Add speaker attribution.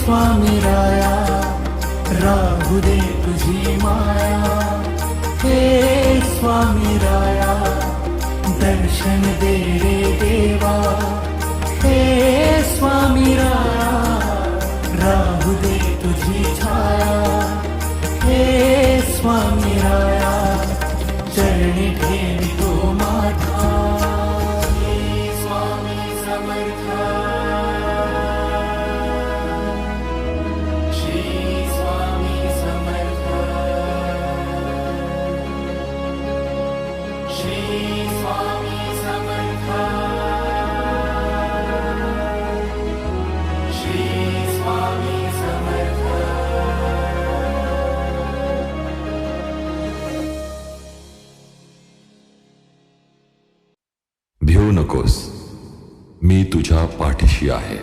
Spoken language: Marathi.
Speaker 1: स्वामी राया राहू दे तुझी माया, हे स्वामी राया दर्शन दे रे देवा, हे स्वामी राया राहू दे तुझी छाया, हे स्वामी राया चरणी ठेवितो माझा, हे स्वामी समर्थ श्री स्वामी समर्थ, श्री स्वामी समर्थ, श्री स्वामी समर्थ.
Speaker 2: भिवू नकोस, मी तुझ्या पाठीशी आहे.